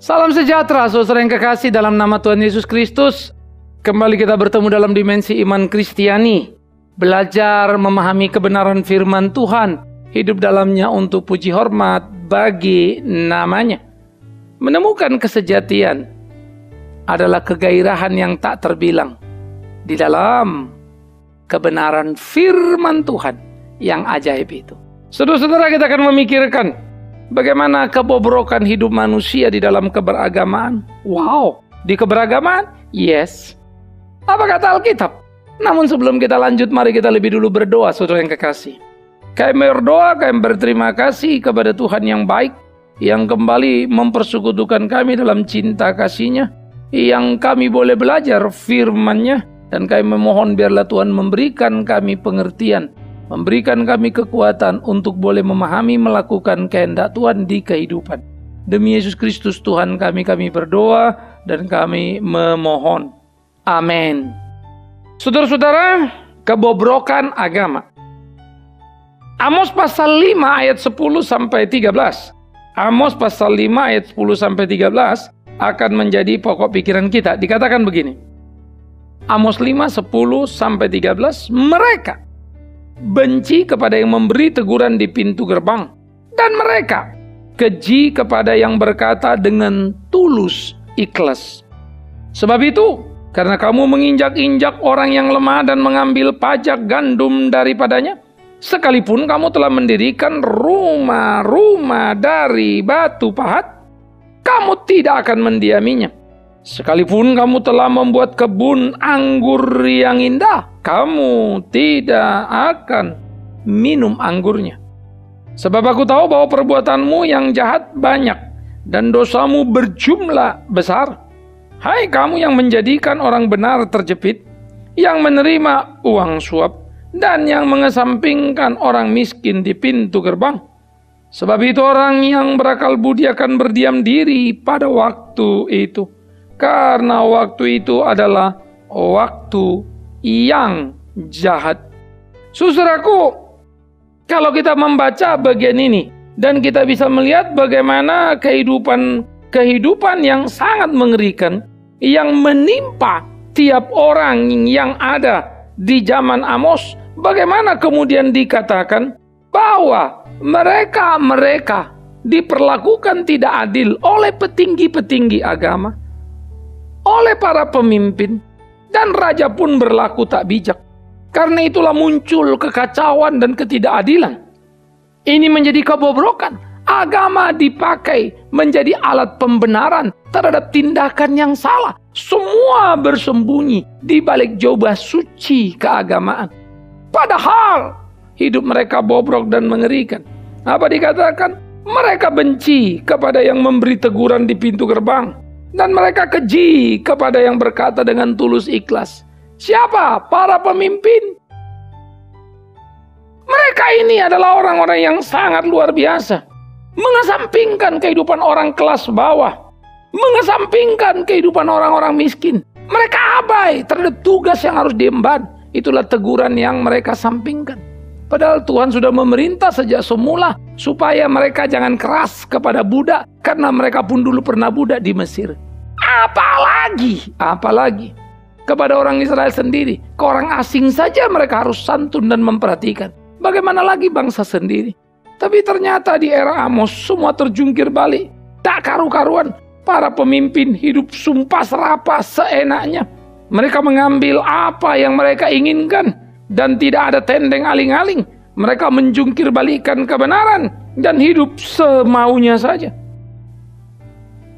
Salam sejahtera, saudara yang kekasih dalam nama Tuhan Yesus Kristus. Kembali kita bertemu dalam dimensi iman Kristiani. Belajar memahami kebenaran firman Tuhan. Hidup dalamnya untuk puji hormat bagi namanya. Menemukan kesejatian adalah kegairahan yang tak terbilang di dalam kebenaran firman Tuhan yang ajaib itu. Saudara-saudara, kita akan memikirkan bagaimana kebobrokan hidup manusia di dalam keberagamaan. Wow, di keberagamaan? Yes. Apa kata Alkitab? Namun sebelum kita lanjut, mari kita lebih dulu berdoa, saudara yang kekasih. Kami berdoa, kami berterima kasih kepada Tuhan yang baik, yang kembali mempersekutukan kami dalam cinta kasih-Nya, yang kami boleh belajar firman-Nya, dan kami memohon biarlah Tuhan memberikan kami pengertian, memberikan kami kekuatan untuk boleh memahami, melakukan kehendak Tuhan di kehidupan. Demi Yesus Kristus Tuhan kami berdoa dan kami memohon. Amin. Saudara-saudara, kebobrokan agama. Amos pasal 5 ayat 10 sampai 13. Amos pasal 5 ayat 10 sampai 13 akan menjadi pokok pikiran kita. Dikatakan begini. Amos 5, 10 sampai 13, mereka benci kepada yang memberi teguran di pintu gerbang, dan mereka keji kepada yang berkata dengan tulus ikhlas. Sebab itu, karena kamu menginjak-injak orang yang lemah dan mengambil pajak gandum daripadanya, sekalipun kamu telah mendirikan rumah-rumah dari batu pahat, kamu tidak akan mendiaminya. Sekalipun kamu telah membuat kebun anggur yang indah, kamu tidak akan minum anggurnya. Sebab aku tahu bahwa perbuatanmu yang jahat banyak, dan dosamu berjumlah besar. Hai kamu yang menjadikan orang benar terjepit, yang menerima uang suap, dan yang mengesampingkan orang miskin di pintu gerbang. Sebab itu orang yang berakal budi akan berdiam diri pada waktu itu, karena waktu itu adalah waktu yang jahat. Saudaraku, kalau kita membaca bagian ini dan kita bisa melihat bagaimana kehidupan yang sangat mengerikan yang menimpa tiap orang yang ada di zaman Amos, bagaimana kemudian dikatakan bahwa mereka diperlakukan tidak adil oleh petinggi-petinggi agama, oleh para pemimpin, dan raja pun berlaku tak bijak. Karena itulah muncul kekacauan dan ketidakadilan. Ini menjadi kebobrokan. Agama dipakai menjadi alat pembenaran terhadap tindakan yang salah. Semua bersembunyi di balik jubah suci keagamaan. Padahal hidup mereka bobrok dan mengerikan. Apa dikatakan? Mereka benci kepada yang memberi teguran di pintu gerbang, dan mereka keji kepada yang berkata dengan tulus ikhlas. Siapa? Para pemimpin. Mereka ini adalah orang-orang yang sangat luar biasa. Mengesampingkan kehidupan orang kelas bawah. Mengesampingkan kehidupan orang-orang miskin. Mereka abai terhadap tugas yang harus diemban. Itulah teguran yang mereka sampingkan. Padahal Tuhan sudah memerintah sejak semula supaya mereka jangan keras kepada budak, karena mereka pun dulu pernah budak di Mesir. Apalagi kepada orang Israel sendiri, ke orang asing saja mereka harus santun dan memperhatikan. Bagaimana lagi bangsa sendiri? Tapi ternyata di era Amos semua terjungkir balik. Tak karu-karuan, para pemimpin hidup sumpah serapah seenaknya. Mereka mengambil apa yang mereka inginkan dan tidak ada tendeng aling-aling. Mereka menjungkir balikan kebenaran dan hidup semaunya saja.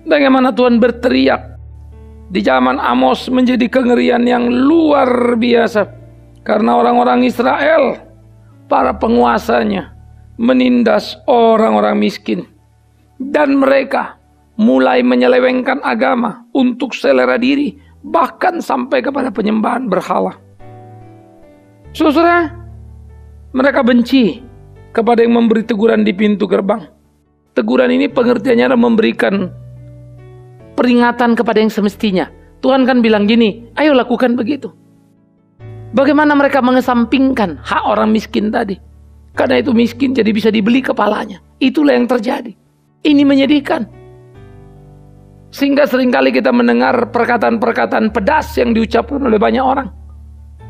Bagaimana Tuhan berteriak di zaman Amos menjadi kengerian yang luar biasa. Karena orang-orang Israel, para penguasanya, menindas orang-orang miskin. Dan mereka mulai menyelewengkan agama untuk selera diri, bahkan sampai kepada penyembahan berhala. Saudara, mereka benci kepada yang memberi teguran di pintu gerbang. Teguran ini pengertiannya adalah memberikan peringatan kepada yang semestinya. Tuhan kan bilang gini, ayo lakukan begitu. Bagaimana mereka mengesampingkan hak orang miskin tadi. Karena itu miskin jadi bisa dibeli kepalanya. Itulah yang terjadi. Ini menyedihkan. Sehingga seringkali kita mendengar perkataan-perkataan pedas yang diucapkan oleh banyak orang.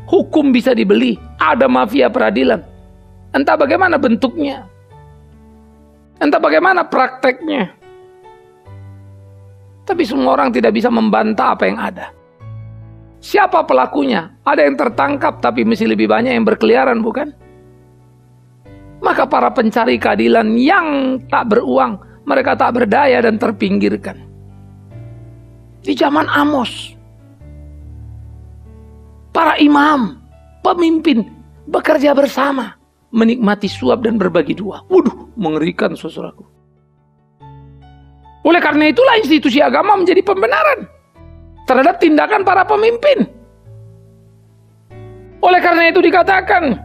Hukum bisa dibeli, ada mafia peradilan. Entah bagaimana bentuknya, entah bagaimana prakteknya. Tapi semua orang tidak bisa membantah apa yang ada. Siapa pelakunya? Ada yang tertangkap, tapi mesti lebih banyak yang berkeliaran, bukan? Maka para pencari keadilan yang tak beruang, mereka tak berdaya dan terpinggirkan. Di zaman Amos, para imam, pemimpin bekerja bersama, menikmati suap dan berbagi dua. Waduh, mengerikan saudaraku. Oleh karena itulah institusi agama menjadi pembenaran terhadap tindakan para pemimpin. Oleh karena itu dikatakan,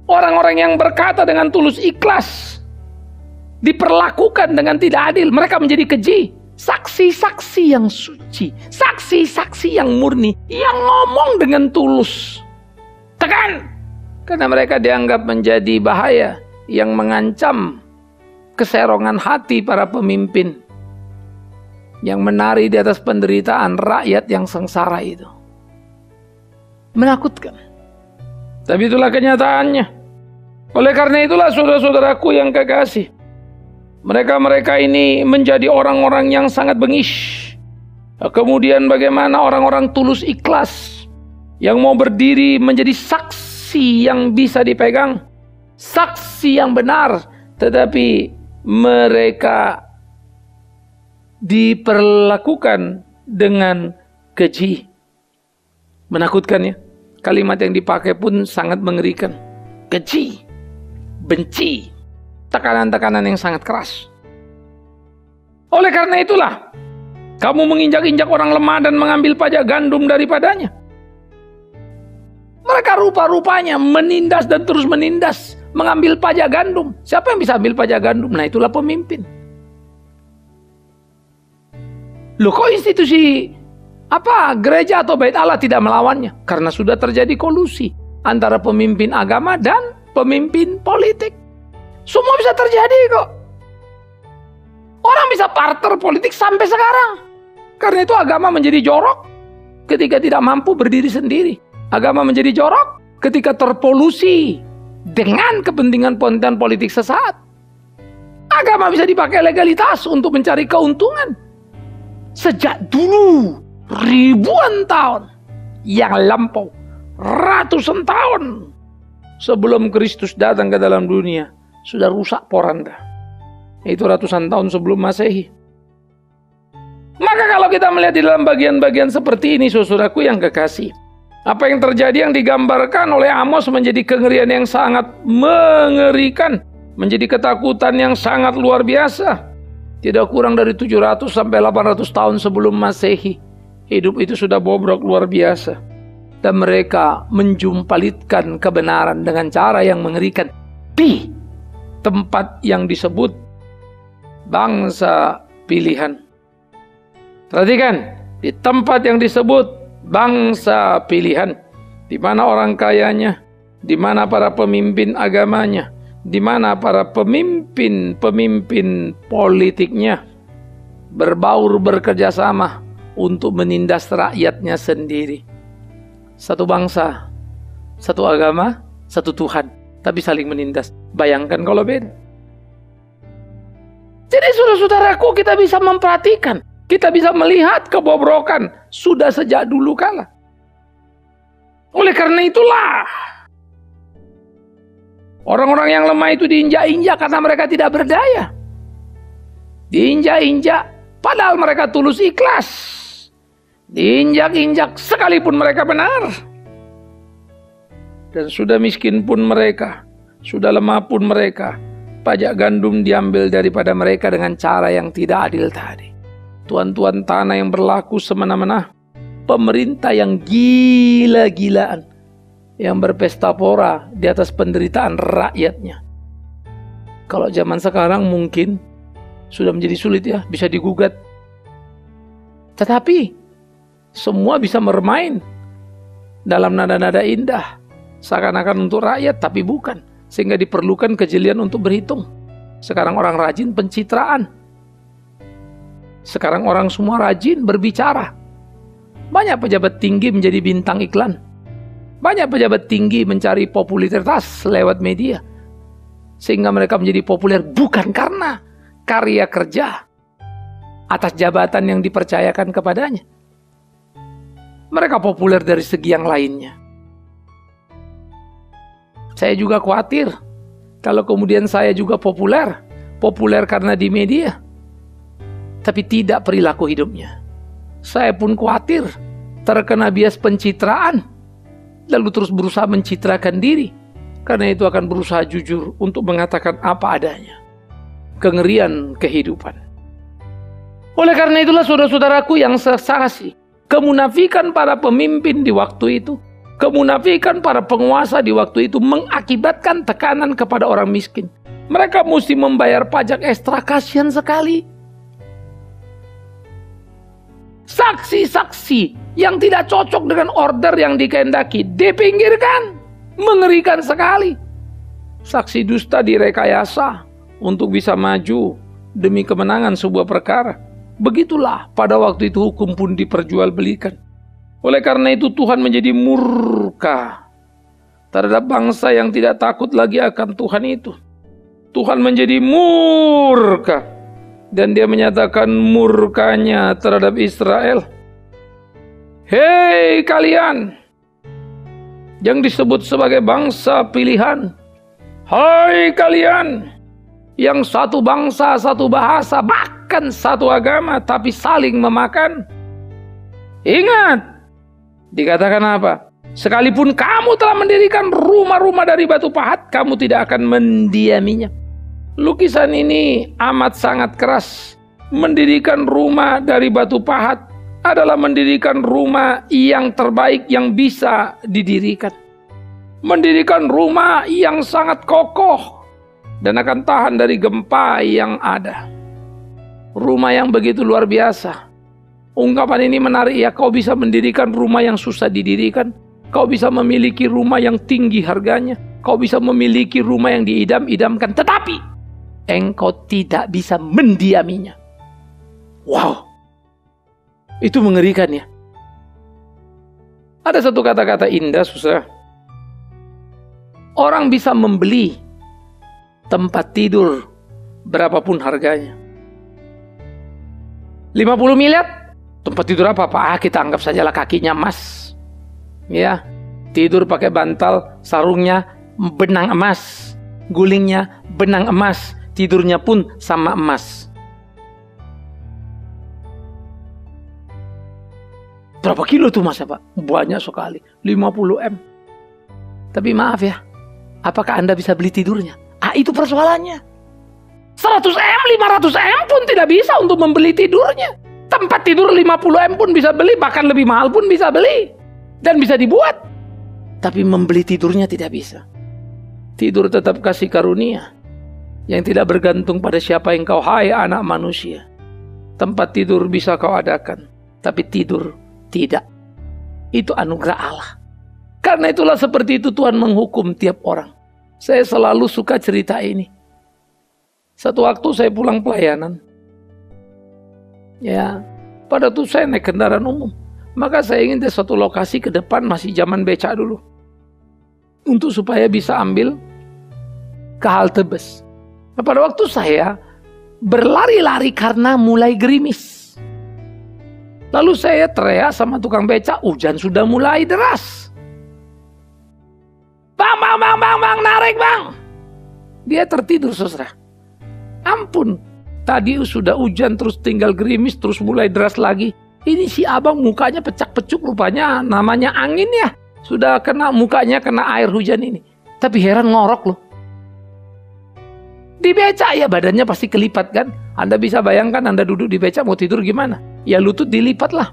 orang-orang yang berkata dengan tulus ikhlas diperlakukan dengan tidak adil, mereka menjadi keji. Saksi-saksi yang suci, saksi-saksi yang murni, yang ngomong dengan tulus, tekan, karena mereka dianggap menjadi bahaya yang mengancam keserongan hati para pemimpin yang menari di atas penderitaan rakyat yang sengsara itu. Menakutkan. Tapi itulah kenyataannya. Oleh karena itulah saudara-saudaraku yang kekasih, mereka-mereka ini menjadi orang-orang yang sangat bengis. Kemudian bagaimana orang-orang tulus ikhlas yang mau berdiri menjadi saksi yang bisa dipegang, saksi yang benar, tetapi mereka diperlakukan dengan keji. Menakutkan ya. Kalimat yang dipakai pun sangat mengerikan. Keji, benci, tekanan-tekanan yang sangat keras. Oleh karena itulah, kamu menginjak-injak orang lemah dan mengambil pajak gandum daripadanya. Mereka rupa-rupanya menindas dan terus menindas, mengambil pajak gandum. Siapa yang bisa ambil pajak gandum? Nah, itulah pemimpin. Loh, kok institusi gereja atau bait Allah tidak melawannya? Karena sudah terjadi kolusi antara pemimpin agama dan pemimpin politik. Semua bisa terjadi kok. Orang bisa parter politik sampai sekarang. Karena itu agama menjadi jorok ketika tidak mampu berdiri sendiri. Agama menjadi jorok ketika terpolusi dengan kepentingan politik sesaat. Agama bisa dipakai legalitas untuk mencari keuntungan. Sejak dulu, ribuan tahun yang lampau, ratusan tahun sebelum Kristus datang ke dalam dunia, sudah rusak poranda. Itu ratusan tahun sebelum Masehi. Maka kalau kita melihat di dalam bagian-bagian seperti ini, saudaraku yang kekasih, apa yang terjadi yang digambarkan oleh Amos menjadi kengerian yang sangat mengerikan, menjadi ketakutan yang sangat luar biasa. Tidak kurang dari 700 sampai 800 tahun sebelum Masehi, hidup itu sudah bobrok luar biasa. Dan mereka menjumpalitkan kebenaran dengan cara yang mengerikan di tempat yang disebut bangsa pilihan. Perhatikan, di tempat yang disebut bangsa pilihan, di mana orang kayanya, di mana para pemimpin agamanya, di mana para pemimpin politiknya berbaur bekerja sama untuk menindas rakyatnya sendiri. Satu bangsa, satu agama, satu Tuhan, tapi saling menindas. Bayangkan kalau beda. Jadi saudara-saudaraku, kita bisa memperhatikan, kita bisa melihat kebobrokan sudah sejak dulu kala. Oleh karena itulah orang-orang yang lemah itu diinjak-injak karena mereka tidak berdaya. Diinjak-injak padahal mereka tulus ikhlas. Diinjak-injak sekalipun mereka benar. Dan sudah miskin pun mereka, sudah lemah pun mereka, pajak gandum diambil daripada mereka dengan cara yang tidak adil tadi. Tuan-tuan tanah yang berlaku semena-mena, pemerintah yang gila-gilaan, yang berpesta pora di atas penderitaan rakyatnya. Kalau zaman sekarang mungkin sudah menjadi sulit ya, bisa digugat. Tetapi semua bisa bermain dalam nada-nada indah, seakan-akan untuk rakyat, tapi bukan. Sehingga diperlukan kejelian untuk berhitung. Sekarang orang rajin pencitraan. Sekarang orang semua rajin berbicara. Banyak pejabat tinggi menjadi bintang iklan. Banyak pejabat tinggi mencari popularitas lewat media. Sehingga mereka menjadi populer bukan karena karya kerja atas jabatan yang dipercayakan kepadanya. Mereka populer dari segi yang lainnya. Saya juga khawatir kalau kemudian saya juga populer karena di media, tapi tidak perilaku hidupnya. Saya pun khawatir terkena bias pencitraan, lalu terus berusaha mencitrakan diri, karena itu akan berusaha jujur untuk mengatakan apa adanya. Kengerian kehidupan. Oleh karena itulah saudara-saudaraku yang sekasih, kemunafikan para pemimpin di waktu itu, kemunafikan para penguasa di waktu itu mengakibatkan tekanan kepada orang miskin. Mereka mesti membayar pajak ekstra, kasihan sekali. Saksi-saksi yang tidak cocok dengan order yang dikehendaki dipinggirkan. Mengerikan sekali. Saksi dusta direkayasa untuk bisa maju demi kemenangan sebuah perkara. Begitulah pada waktu itu hukum pun diperjualbelikan. Oleh karena itu Tuhan menjadi murka terhadap bangsa yang tidak takut lagi akan Tuhan itu. Tuhan menjadi murka dan dia menyatakan murkanya terhadap Israel. Hei kalian yang disebut sebagai bangsa pilihan, hai kalian yang satu bangsa, satu bahasa, bahkan satu agama, tapi saling memakan. Ingat, dikatakan apa? Sekalipun kamu telah mendirikan rumah-rumah dari batu pahat, kamu tidak akan mendiaminya. Lukisan ini amat sangat keras. Mendirikan rumah dari batu pahat adalah mendirikan rumah yang terbaik yang bisa didirikan. Mendirikan rumah yang sangat kokoh dan akan tahan dari gempa yang ada. Rumah yang begitu luar biasa. Ungkapan ini menarik ya, kau bisa mendirikan rumah yang susah didirikan. Kau bisa memiliki rumah yang tinggi harganya. Kau bisa memiliki rumah yang diidam-idamkan. Tetapi engkau tidak bisa mendiaminya. Wow. Itu mengerikan ya. Ada satu kata-kata indah, saudara. Orang bisa membeli tempat tidur berapapun harganya. 50 miliar, tempat tidur apa Pak? Kita anggap sajalah kakinya emas. Ya, tidur pakai bantal, sarungnya benang emas, gulingnya benang emas, tidurnya pun sama emas. Berapa kilo tuh Mas Pak? Banyak sekali, 50 M. Tapi maaf ya, apakah Anda bisa beli tidurnya? Itu persoalannya. 100 M, 500 M pun tidak bisa untuk membeli tidurnya. Tempat tidur 50 M pun bisa beli, bahkan lebih mahal pun bisa beli. Dan bisa dibuat. Tapi membeli tidurnya tidak bisa. Tidur tetap kasih karunia yang tidak bergantung pada siapa yang kau, hai anak manusia. Tempat tidur bisa kau adakan, tapi tidur tidak. Itu anugerah Allah. Karena itulah seperti itu Tuhan menghukum tiap orang. Saya selalu suka cerita ini. Satu waktu saya pulang pelayanan. Ya, pada itu saya naik kendaraan umum. Maka saya ingin dari satu lokasi ke depan, masih zaman becak dulu. Untuk supaya bisa ambil ke halte bus. Nah, pada waktu saya berlari-lari karena mulai gerimis. Lalu saya teriak sama tukang becak, hujan sudah mulai deras. Bang, narik bang. Dia tertidur saudara. Ampun, tadi sudah hujan terus tinggal gerimis terus mulai deras lagi. Ini si abang mukanya pecak-pecuk, rupanya namanya angin ya. Sudah kena mukanya, kena air hujan ini. Tapi heran ngorok loh. Di becak ya badannya pasti kelipat kan. Anda bisa bayangkan Anda duduk di becak mau tidur gimana. Ya lutut dilipat lah.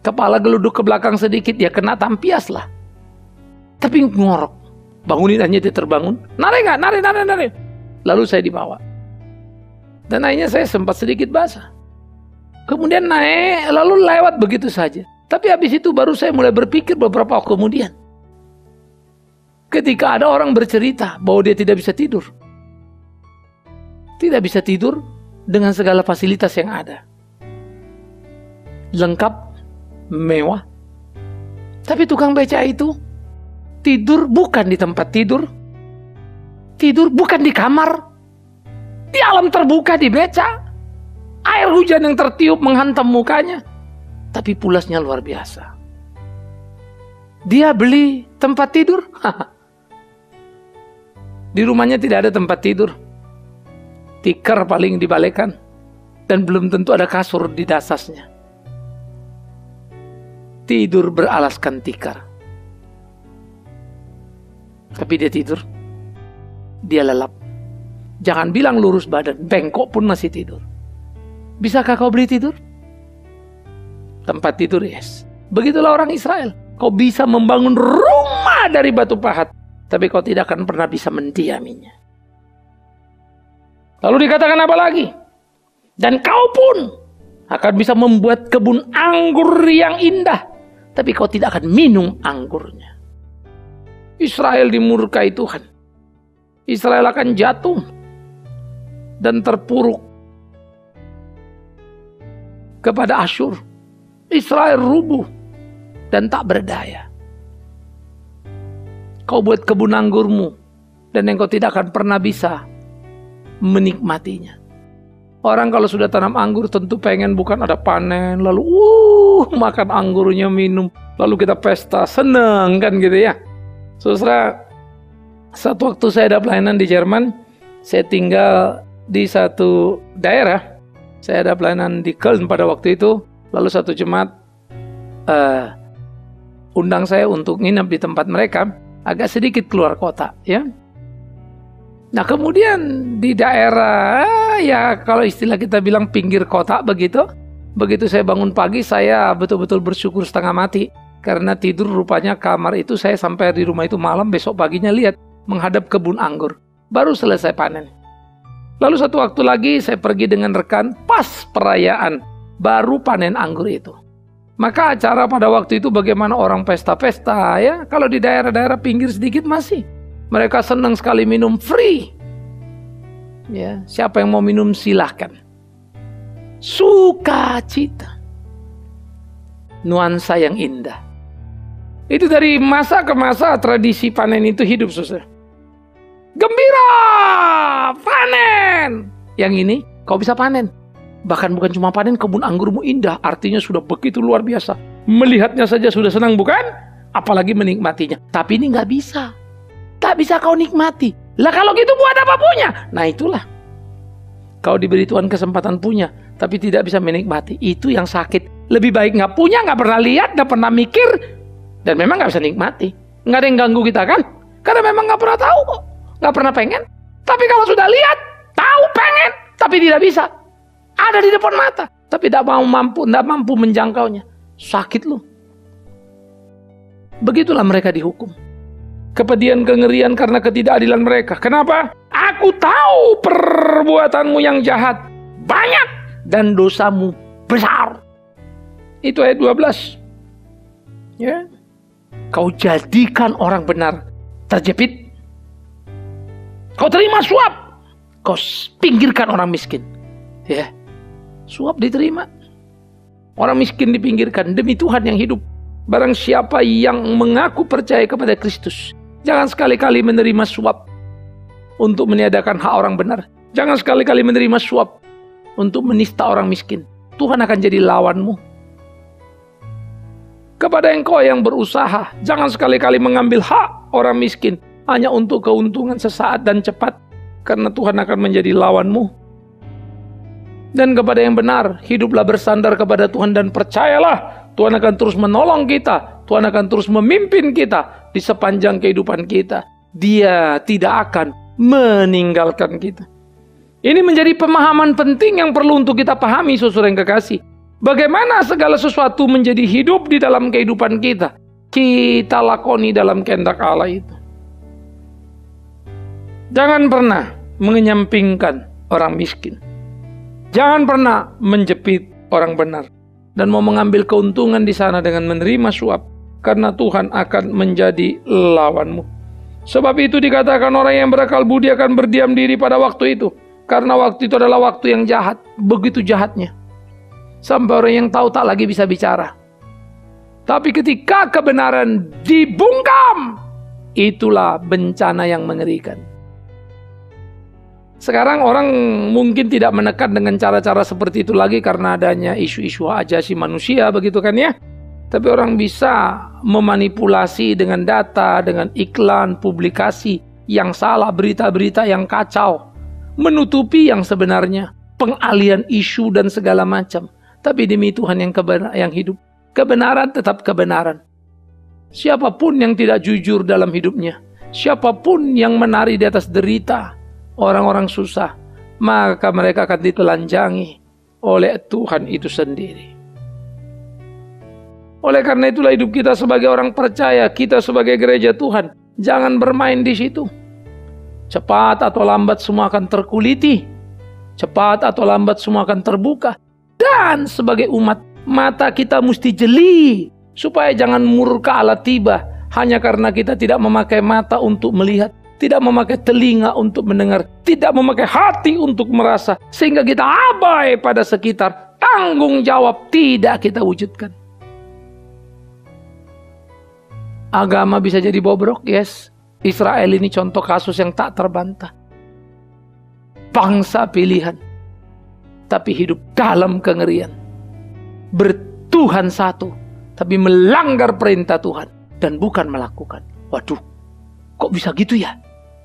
Kepala geluduk ke belakang sedikit ya kena tampias lah. Tapi ngorok. Bangunin aja dia terbangun. Narik gak? Narik. Lalu saya dibawa. Dan akhirnya saya sempat sedikit basah. Kemudian naik, lalu lewat begitu saja. Tapi habis itu baru saya mulai berpikir beberapa waktu kemudian. Ketika ada orang bercerita bahwa dia tidak bisa tidur. Tidak bisa tidur dengan segala fasilitas yang ada. lengkap, mewah. Tapi tukang beca itu tidur bukan di tempat tidur. Tidur bukan di kamar. Di alam terbuka di beca. Air hujan yang tertiup menghantam mukanya. Tapi pulasnya luar biasa. Dia beli tempat tidur. Di rumahnya tidak ada tempat tidur. Tikar paling dibalikan. Dan belum tentu ada kasur di dasasnya. Tidur beralaskan tikar. Tapi dia tidur. Dia lelap. Jangan bilang lurus badan, bengkok pun masih tidur. Bisakah kau beli tidur? Tempat tidur, yes. Begitulah orang Israel. Kau bisa membangun rumah dari batu pahat, tapi kau tidak akan pernah bisa mendiaminya. Lalu dikatakan apa lagi? Dan kau pun akan bisa membuat kebun anggur yang indah, tapi kau tidak akan minum anggurnya. Israel dimurkai Tuhan. Israel akan jatuh dan terpuruk kepada Asyur. Israel rubuh dan tak berdaya. Kau buat kebun anggurmu dan engkau tidak akan pernah bisa menikmatinya. Orang kalau sudah tanam anggur tentu pengen bukan ada panen lalu makan anggurnya, minum, lalu kita pesta, seneng kan gitu ya. Saudara, satu waktu saya ada pelayanan di Jerman, saya tinggal di satu daerah. Saya ada pelayanan di Köln pada waktu itu. Lalu satu jemaat undang saya untuk nginep di tempat mereka, agak sedikit keluar kota, ya. Nah kemudian di daerah, ya kalau istilah kita bilang pinggir kota begitu. Begitu saya bangun pagi, saya betul-betul bersyukur setengah mati. Karena tidur rupanya kamar itu saya sampai di rumah itu malam, besok paginya lihat menghadap kebun anggur. Baru selesai panen. Lalu satu waktu lagi saya pergi dengan rekan, pas perayaan baru panen anggur itu. Maka acara pada waktu itu bagaimana orang pesta-pesta ya. Kalau di daerah-daerah pinggir sedikit masih. Mereka senang sekali minum free. Ya, siapa yang mau minum silahkan. Sukacita. Nuansa yang indah. Itu dari masa ke masa tradisi panen itu hidup, saudara. Gembira, panen. Yang ini kau bisa panen. Bahkan bukan cuma panen, kebun anggurmu indah. Artinya sudah begitu luar biasa. Melihatnya saja sudah senang bukan? Apalagi menikmatinya. Tapi ini nggak bisa. Tak bisa kau nikmati. Lah kalau gitu buat apa punya? Nah itulah. Kau diberi Tuhan kesempatan punya, tapi tidak bisa menikmati. Itu yang sakit. Lebih baik nggak punya, nggak pernah lihat, nggak pernah mikir. Dan memang nggak bisa nikmati. Nggak ada yang ganggu kita kan? Karena memang nggak pernah tahu kok. Nggak pernah pengen. Tapi kalau sudah lihat, tahu pengen, tapi tidak bisa. Ada di depan mata, tapi tidak mampu menjangkaunya. Sakit loh. Begitulah mereka dihukum. Kepedihan, kengerian karena ketidakadilan mereka. Kenapa? Aku tahu perbuatanmu yang jahat banyak dan dosamu besar. Itu ayat 12. Ya. Kau jadikan orang benar terjepit. Kau terima suap. Kau pinggirkan orang miskin. Ya. Suap diterima. Orang miskin dipinggirkan demi Tuhan yang hidup. Barang siapa yang mengaku percaya kepada Kristus, jangan sekali-kali menerima suap untuk meniadakan hak orang benar. Jangan sekali-kali menerima suap untuk menista orang miskin. Tuhan akan jadi lawanmu. Kepada engkau yang berusaha, jangan sekali-kali mengambil hak orang miskin hanya untuk keuntungan sesaat dan cepat, karena Tuhan akan menjadi lawanmu. Dan kepada yang benar, hiduplah bersandar kepada Tuhan dan percayalah Tuhan akan terus menolong kita. Tuhan akan terus memimpin kita di sepanjang kehidupan kita. Dia tidak akan meninggalkan kita. Ini menjadi pemahaman penting yang perlu untuk kita pahami, saudara yang kekasih. Bagaimana segala sesuatu menjadi hidup di dalam kehidupan kita, kita lakoni dalam kehendak Allah itu. Jangan pernah mengenyampingkan orang miskin. Jangan pernah menjepit orang benar dan mau mengambil keuntungan di sana dengan menerima suap, karena Tuhan akan menjadi lawanmu. Sebab itu dikatakan orang yang berakal budi akan berdiam diri pada waktu itu, karena waktu itu adalah waktu yang jahat, begitu jahatnya. Sampai orang yang tahu tak lagi bisa bicara. Tapi ketika kebenaran dibungkam, itulah bencana yang mengerikan. Sekarang orang mungkin tidak menekan dengan cara-cara seperti itu lagi karena adanya isu-isu hak asasi manusia, begitu kan ya. Tapi orang bisa memanipulasi dengan data, dengan iklan, publikasi yang salah, berita-berita yang kacau, menutupi yang sebenarnya, pengalian isu dan segala macam. Tapi demi Tuhan yang hidup, kebenaran tetap kebenaran. Siapapun yang tidak jujur dalam hidupnya, siapapun yang menari di atas derita orang-orang susah, maka mereka akan ditelanjangi oleh Tuhan itu sendiri. Oleh karena itulah hidup kita sebagai orang percaya, kita sebagai gereja Tuhan, jangan bermain di situ. Cepat atau lambat semua akan terkuliti. Cepat atau lambat semua akan terbuka. Dan sebagai umat, mata kita mesti jeli, supaya jangan murka Allah tiba hanya karena kita tidak memakai mata untuk melihat, tidak memakai telinga untuk mendengar, tidak memakai hati untuk merasa, sehingga kita abai pada sekitar. Tanggung jawab tidak kita wujudkan. Agama bisa jadi bobrok, yes. Israel ini contoh kasus yang tak terbantah. Bangsa pilihan, tapi hidup dalam kengerian. Bertuhan satu, tapi melanggar perintah Tuhan dan bukan melakukan. Waduh, kok bisa gitu ya?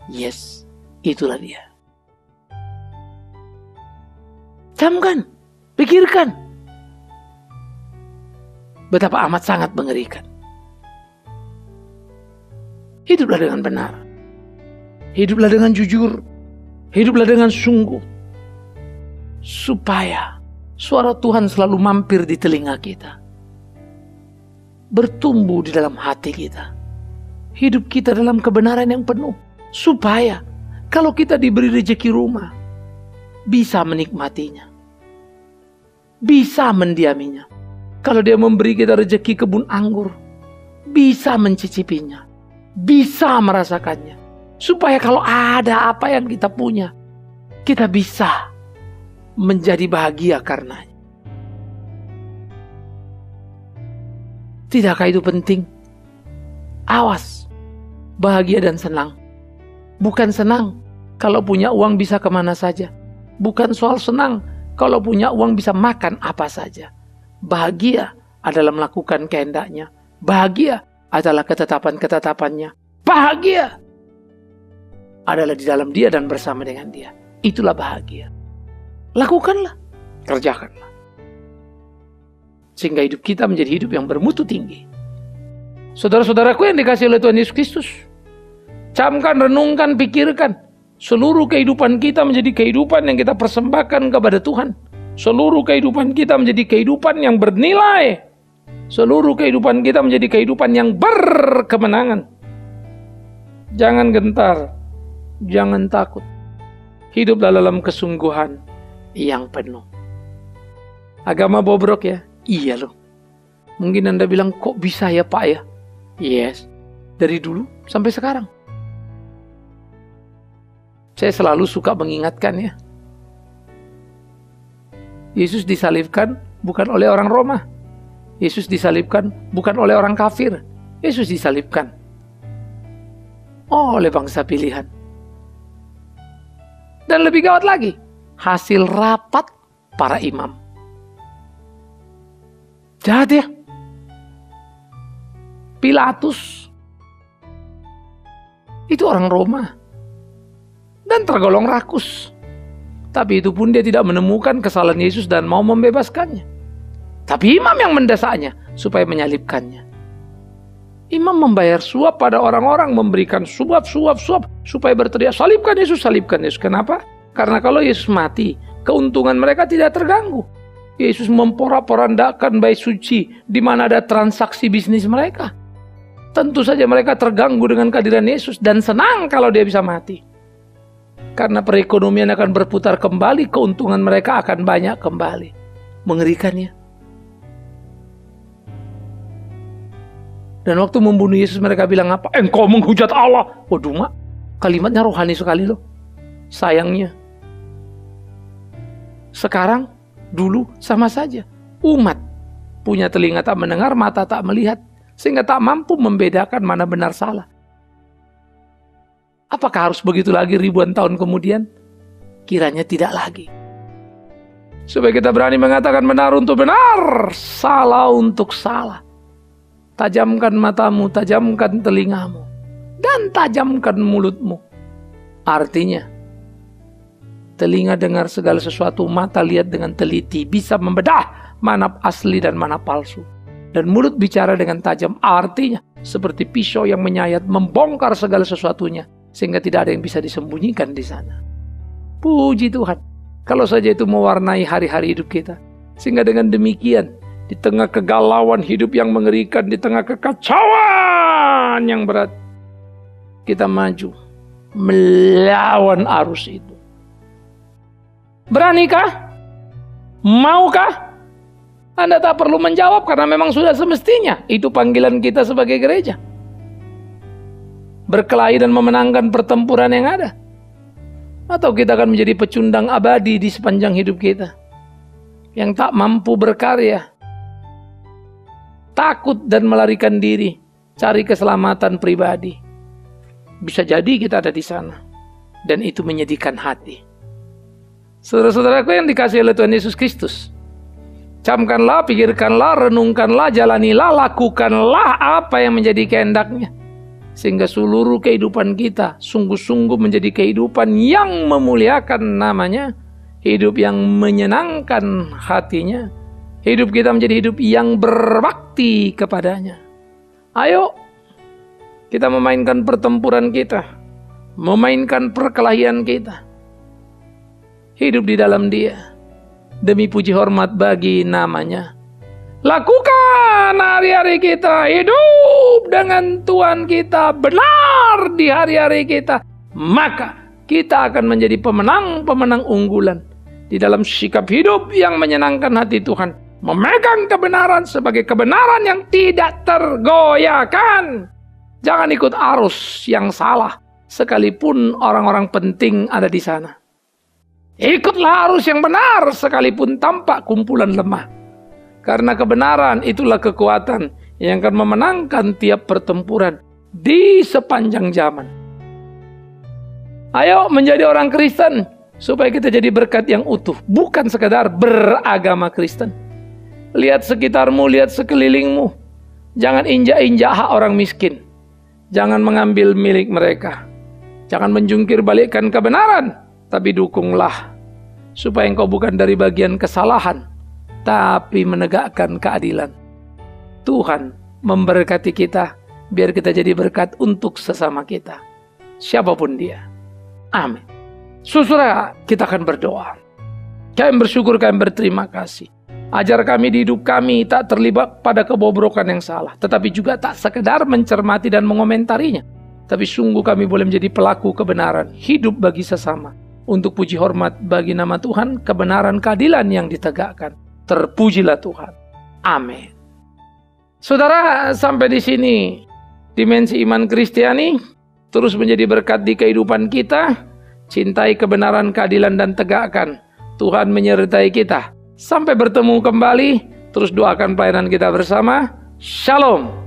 Yes, itulah dia. Camkan, pikirkan. Betapa amat sangat mengerikan. Hiduplah dengan benar. Hiduplah dengan jujur. Hiduplah dengan sungguh. Supaya suara Tuhan selalu mampir di telinga kita. Bertumbuh di dalam hati kita. Hidup kita dalam kebenaran yang penuh. Supaya kalau kita diberi rezeki rumah, bisa menikmatinya. Bisa mendiaminya. Kalau dia memberi kita rezeki kebun anggur, bisa mencicipinya. Bisa merasakannya. Supaya kalau ada apa yang kita punya, kita bisa menjadi bahagia karenanya. Tidakkah itu penting? Awas, bahagia dan senang. Bukan senang kalau punya uang bisa kemana saja. Bukan soal senang kalau punya uang bisa makan apa saja. Bahagia adalah melakukan kehendaknya. Bahagia adalah ketetapan-ketetapannya. Bahagia adalah di dalam dia dan bersama dengan dia. Itulah bahagia. Lakukanlah, kerjakanlah. Sehingga hidup kita menjadi hidup yang bermutu tinggi. Saudara-saudaraku yang dikasihi oleh Tuhan Yesus Kristus, camkan, renungkan, pikirkan. Seluruh kehidupan kita menjadi kehidupan yang kita persembahkan kepada Tuhan. Seluruh kehidupan kita menjadi kehidupan yang bernilai. Seluruh kehidupan kita menjadi kehidupan yang berkemenangan. Jangan gentar, jangan takut. Hiduplah dalam kesungguhan yang penuh. Agama bobrok ya? Iya loh. Mungkin Anda bilang, kok bisa ya Pak ya? Yes, dari dulu sampai sekarang. Saya selalu suka mengingatkan ya. Yesus disalibkan bukan oleh orang Roma. Yesus disalibkan bukan oleh orang kafir. Yesus disalibkan oleh bangsa pilihan. Dan lebih gawat lagi, hasil rapat para imam. Jahat ya. Pilatus itu orang Roma dan tergolong rakus. Tapi itu pun dia tidak menemukan kesalahan Yesus dan mau membebaskannya. Tapi imam yang mendesaknya supaya menyalibkannya. Imam membayar suap pada orang-orang, memberikan suap supaya berteriak, salibkan Yesus, salibkan Yesus. Kenapa? Karena kalau Yesus mati, keuntungan mereka tidak terganggu. Yesus memporak-porandakan bait suci di mana ada transaksi bisnis mereka. Tentu saja mereka terganggu dengan kehadiran Yesus dan senang kalau dia bisa mati. Karena perekonomian akan berputar kembali, keuntungan mereka akan banyak kembali. Mengerikan ya. Dan waktu membunuh Yesus mereka bilang apa? Engkau menghujat Allah. Waduh mak, kalimatnya rohani sekali loh. Sayangnya. Sekarang, dulu sama saja. umat punya telinga tak mendengar, mata tak melihat, sehingga tak mampu membedakan mana benar salah. Apakah harus begitu lagi ribuan tahun kemudian? Kiranya tidak lagi. Supaya kita berani mengatakan benar untuk benar, salah untuk salah. Tajamkan matamu, tajamkan telingamu, dan tajamkan mulutmu. Artinya, telinga dengar segala sesuatu, mata lihat dengan teliti, bisa membedah mana asli dan mana palsu. Dan mulut bicara dengan tajam, artinya seperti pisau yang menyayat, membongkar segala sesuatunya, sehingga tidak ada yang bisa disembunyikan di sana. Puji Tuhan, kalau saja itu mewarnai hari-hari hidup kita. Sehingga dengan demikian, di tengah kegalauan hidup yang mengerikan, di tengah kekacauan yang berat, kita maju melawan arus itu. Beranikah? Maukah? Anda tak perlu menjawab karena memang sudah semestinya. Itu panggilan kita sebagai gereja. Berkelahi dan memenangkan pertempuran yang ada. Atau kita akan menjadi pecundang abadi di sepanjang hidup kita, yang tak mampu berkarya, takut dan melarikan diri, cari keselamatan pribadi. Bisa jadi kita ada di sana, dan itu menyedihkan hati. Saudara-saudaraku yang dikasihi oleh Tuhan Yesus Kristus, camkanlah, pikirkanlah, renungkanlah, jalanilah, lakukanlah apa yang menjadi kehendak-Nya, sehingga seluruh kehidupan kita sungguh-sungguh menjadi kehidupan yang memuliakan namanya, hidup yang menyenangkan hatinya, hidup kita menjadi hidup yang berbakti kepadanya. Ayo, kita memainkan pertempuran kita, memainkan perkelahian kita, hidup di dalam Dia, demi puji hormat bagi namanya. Lakukan hari-hari kita hidup dengan Tuhan kita benar di hari-hari kita, maka kita akan menjadi pemenang-pemenang unggulan di dalam sikap hidup yang menyenangkan hati Tuhan, memegang kebenaran sebagai kebenaran yang tidak tergoyahkan. Jangan ikut arus yang salah, sekalipun orang-orang penting ada di sana. Ikutlah arus yang benar, sekalipun tampak kumpulan lemah. Karena kebenaran itulah kekuatan yang akan memenangkan tiap pertempuran di sepanjang zaman. Ayo menjadi orang Kristen, supaya kita jadi berkat yang utuh, bukan sekadar beragama Kristen. Lihat sekitarmu, lihat sekelilingmu. Jangan injak-injak hak orang miskin. Jangan mengambil milik mereka. Jangan menjungkir balikkan kebenaran, tapi dukunglah, supaya engkau bukan dari bagian kesalahan, tapi menegakkan keadilan. Tuhan memberkati kita, biar kita jadi berkat untuk sesama kita, siapapun dia. Amin. Saudara, kita akan berdoa. Kami bersyukur, kami berterima kasih. Ajar kami di hidup kami tak terlibat pada kebobrokan yang salah, tetapi juga tak sekedar mencermati dan mengomentarinya, tapi sungguh kami boleh menjadi pelaku kebenaran, hidup bagi sesama, untuk puji hormat bagi nama Tuhan, kebenaran keadilan yang ditegakkan. Terpujilah Tuhan. Amin. Saudara, sampai di sini dimensi iman Kristiani terus menjadi berkat di kehidupan kita. Cintai kebenaran, keadilan, dan tegakkan. Tuhan menyertai kita. Sampai bertemu kembali. Terus doakan pelayanan kita bersama. Shalom.